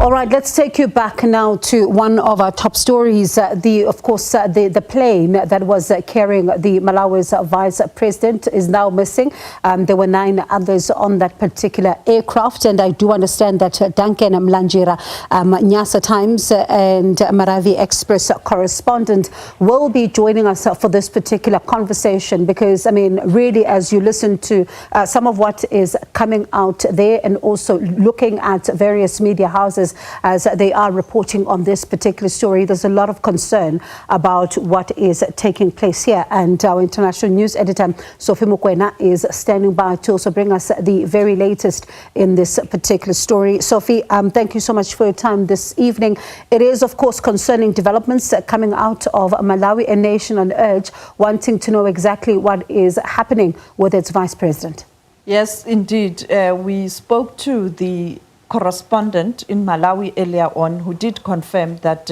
All right, let's take you back now to one of our top stories. The plane that was carrying the Malawi's vice president is now missing. There were 9 others on that particular aircraft, and I do understand that Duncan Mlanjira, Nyasa Times and Malawi Express correspondent, will be joining us for this particular conversation because, I mean, really, as you listen to some of what is coming out there and also looking at various media houses as they are reporting on this particular story, there's a lot of concern about what is taking place here. And our international news editor, Sophie Mukwena, is standing by to also bring us the very latest in this particular story. Sophie, thank you so much for your time this evening. It is, of course, concerning developments coming out of Malawi, a nation on edge, wanting to know exactly what is happening with its vice president. Yes, indeed. We spoke to the correspondent in Malawi earlier on who did confirm that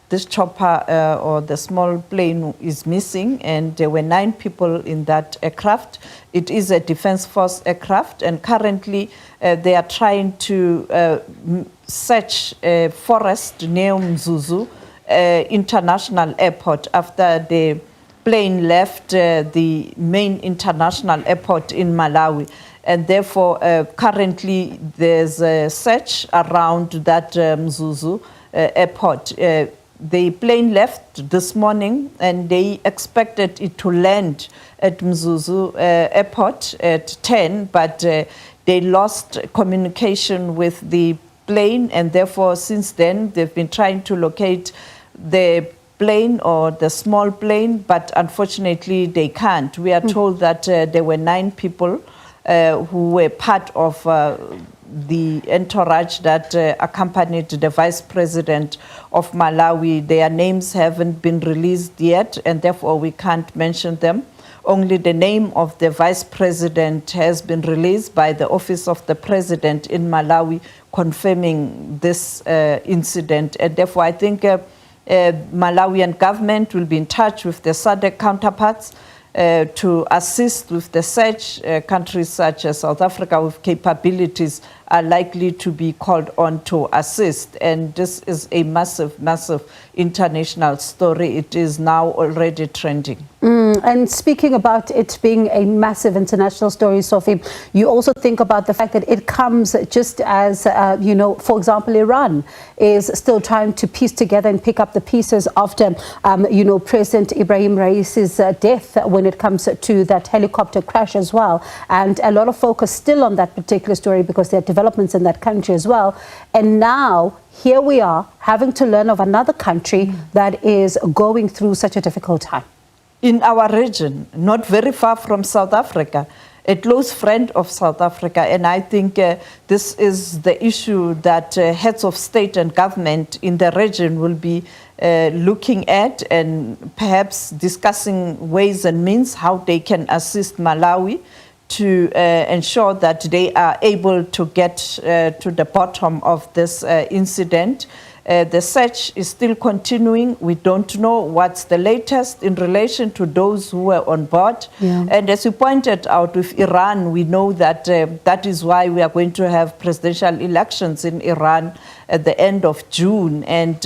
this chopper or the small plane is missing, and there were 9 people in that aircraft. It is a Defense Force aircraft, and currently they are trying to search a forest near Mzuzu International Airport after the plane left the main international airport in Malawi. And therefore, currently, there's a search around that Mzuzu airport. The plane left this morning, and they expected it to land at Mzuzu airport at 10, but they lost communication with the plane, and therefore, since then, they've been trying to locate the plane or the small plane, but unfortunately, they can't. We are told that there were 9 people who were part of the entourage that accompanied the vice president of Malawi. Their names haven't been released yet, and therefore we can't mention them. Only the name of the vice president has been released by the office of the president in Malawi, confirming this incident. And therefore, I think Malawian government will be in touch with the SADC counterparts to assist with the search. Countries such as South Africa with capabilities are likely to be called on to assist. And this is a massive, massive international story. It is now already trending. And speaking about it being a massive international story, Sophie, you also think about the fact that it comes just as, for example, Iran is still trying to piece together and pick up the pieces after, President Ibrahim Raisi's death when it comes to that helicopter crash as well. And a lot of focus still on that particular story because there are developments in that country as well. And now, here we are having to learn of another country that is going through such a difficult time. In our region, not very far from South Africa, a close friend of South Africa. And I think this is the issue that heads of state and government in the region will be looking at and perhaps discussing ways and means how they can assist Malawi to ensure that they are able to get to the bottom of this incident. The search is still continuing. We don't know what's the latest in relation to those who were on board. Yeah. And as you pointed out with Iran, we know that that is why we are going to have presidential elections in Iran at the end of June. And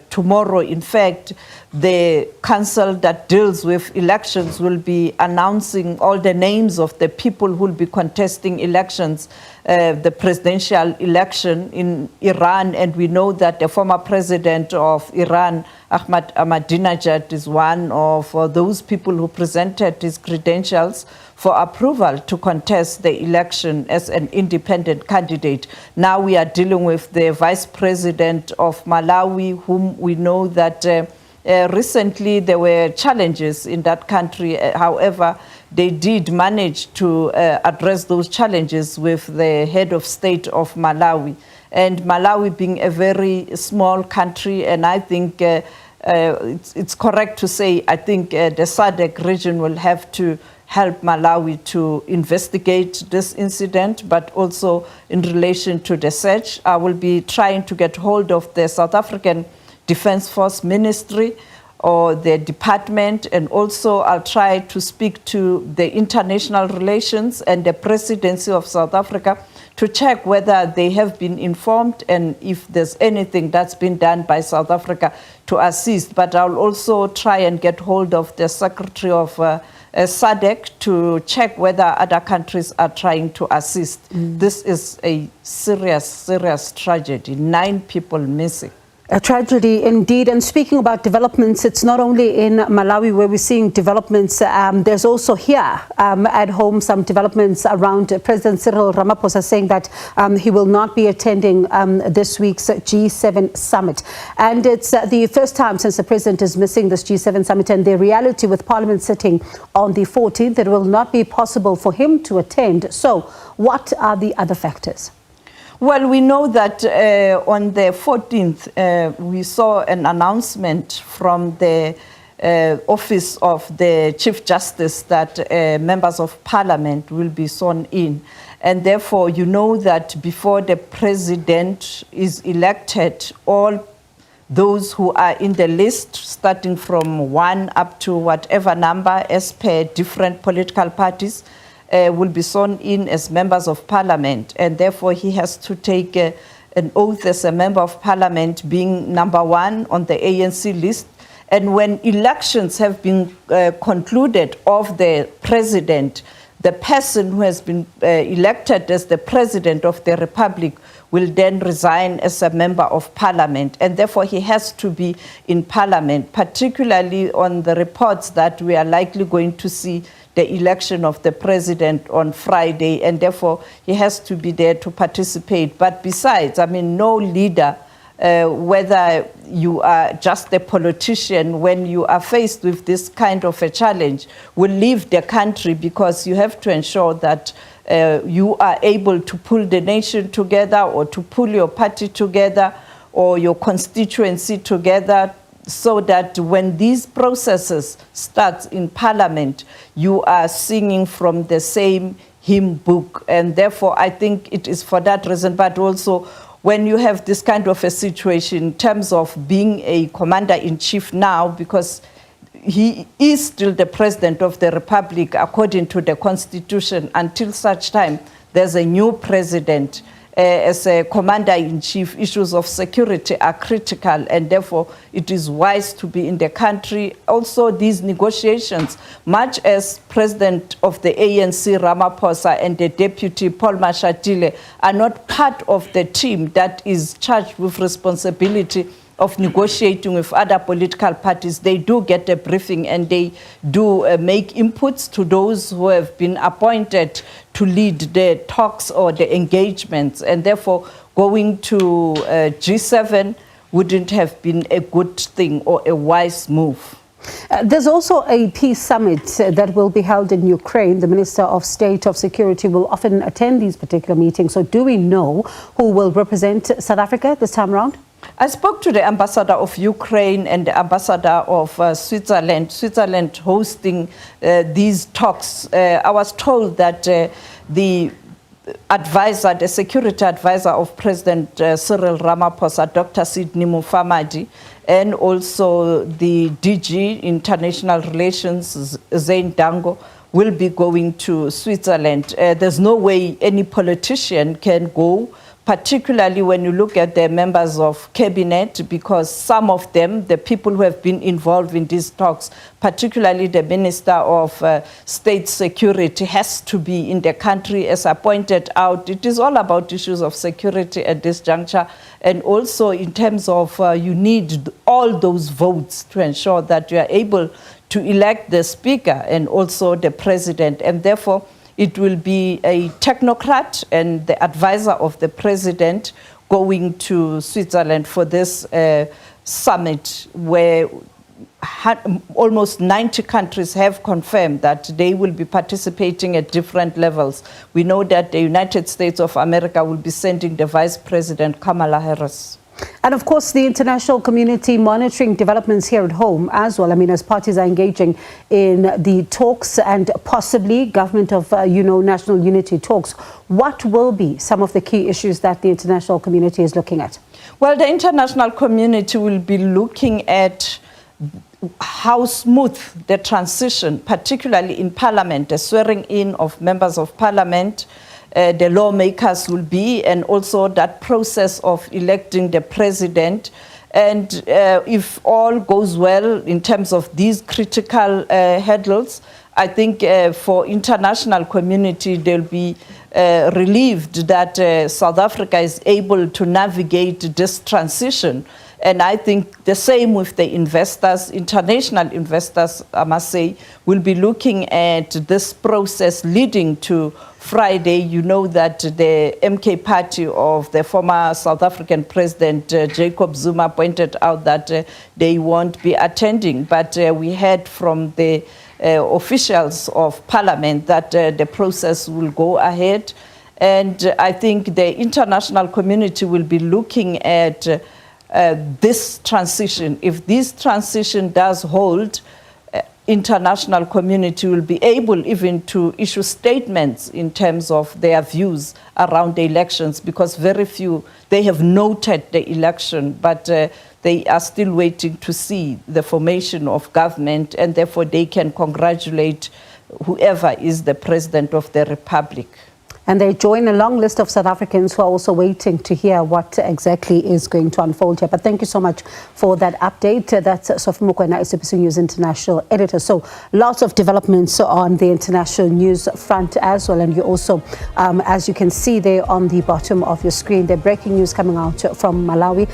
tomorrow, in fact, the council that deals with elections will be announcing all the names of the people who will be contesting elections, the presidential election in Iran. And we know that the former president of Iran, Ahmadinejad, is one of those people who presented his credentials for approval to contest the election as an independent candidate. Now we are dealing with the vice president of Malawi, whom we know that recently there were challenges in that country. However, they did manage to address those challenges with the head of state of Malawi. And Malawi being a very small country, and I think it's correct to say, I think the SADC region will have to help Malawi to investigate this incident, but also in relation to the search. I will be trying to get hold of the South African Defense Force Ministry or the department, and also I'll try to speak to the international relations and the presidency of South Africa to to check whether they have been informed and if there's anything that's been done by South Africa to assist. But I'll also try and get hold of the Secretary of SADC to check whether other countries are trying to assist. This is a serious, serious tragedy. 9 people missing. A tragedy indeed. And speaking about developments, it's not only in Malawi where we're seeing developments. There's also here at home some developments around President Cyril Ramaphosa saying that he will not be attending this week's G7 summit. And it's the first time since the president is missing this G7 summit, and the reality with Parliament sitting on the 14th, it will not be possible for him to attend. So what are the other factors? Well, we know that on the 14th, we saw an announcement from the Office of the Chief Justice that members of Parliament will be sworn in. And therefore, you know that before the president is elected, all those who are in the list, starting from 1 up to whatever number as per different political parties, will be sworn in as members of Parliament, and therefore he has to take an oath as a member of Parliament, being number 1 on the ANC list. And when elections have been concluded of the president, the person who has been elected as the president of the Republic will then resign as a member of Parliament, and therefore he has to be in Parliament, particularly on the reports that we are likely going to see the election of the president on Friday, and therefore he has to be there to participate. But besides, I mean, no leader, whether you are just a politician, when you are faced with this kind of a challenge, will leave the country, because you have to ensure that you are able to pull the nation together, or to pull your party together, or your constituency together, so that when these processes start in Parliament, you are singing from the same hymn book. And therefore, I think it is for that reason, but also when you have this kind of a situation in terms of being a commander-in-chief now, because he is still the president of the Republic according to the Constitution until such time there's a new president. As a commander-in-chief, issues of security are critical, and therefore it is wise to be in the country. Also, these negotiations, much as President of the ANC, Ramaphosa, and the Deputy, Paul Mashatile, are not part of the team that is charged with responsibility of negotiating with other political parties. They do get a briefing, and they do make inputs to those who have been appointed to lead the talks or the engagements, and therefore going to G7 wouldn't have been a good thing or a wise move. There's also a peace summit that will be held in Ukraine. The Minister of State of Security will often attend these particular meetings. So do we know who will represent South Africa this time around? I spoke to the ambassador of Ukraine and the ambassador of Switzerland. Switzerland hosting these talks. I was told that the advisor, the security advisor of President Cyril Ramaphosa, Dr. Sidney Mufamadi, and also the DG, International Relations, Zain Dango, will be going to Switzerland. There's no way any politician can go, particularly when you look at the members of cabinet, because some of them, the people who have been involved in these talks, particularly the Minister of State Security, has to be in the country. As I pointed out, it is all about issues of security at this juncture, and also in terms of you need all those votes to ensure that you are able to elect the speaker and also the president, and therefore it will be a technocrat and the advisor of the president going to Switzerland for this summit, where almost 90 countries have confirmed that they will be participating at different levels. We know that the United States of America will be sending the Vice President Kamala Harris. And of course, the international community monitoring developments here at home as well. I mean, as parties are engaging in the talks and possibly government of, national unity talks, what will be some of the key issues that the international community is looking at? Well, the international community will be looking at how smooth the transition, particularly in Parliament, the swearing in of members of Parliament, the lawmakers will be, and also that process of electing the president. And if all goes well in terms of these critical hurdles, I think for international community, they'll be relieved that South Africa is able to navigate this transition. And I think the same with the investors, international investors, I must say, will be looking at this process leading to Friday. You know that the MK party of the former South African president, Jacob Zuma, pointed out that they won't be attending. But we heard from the officials of parliament that the process will go ahead. And I think the international community will be looking at this transition. If this transition does hold, international community will be able even to issue statements in terms of their views around the elections, because very few, they have noted the election, but they are still waiting to see the formation of government, and therefore they can congratulate whoever is the president of the republic. And they join a long list of South Africans who are also waiting to hear what exactly is going to unfold here. But thank you so much for that update. That's Sophie Mokoena, SABC News International Editor. So lots of developments on the international news front as well. And you also, as you can see there on the bottom of your screen, the breaking news coming out from Malawi.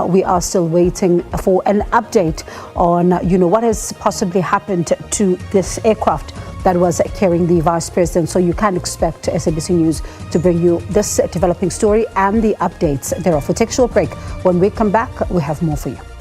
We are still waiting for an update on, what has possibly happened to this aircraft that was carrying the vice president. So you can expect SABC News to bring you this developing story and the updates thereof. We'll take a short break. When we come back, we have more for you.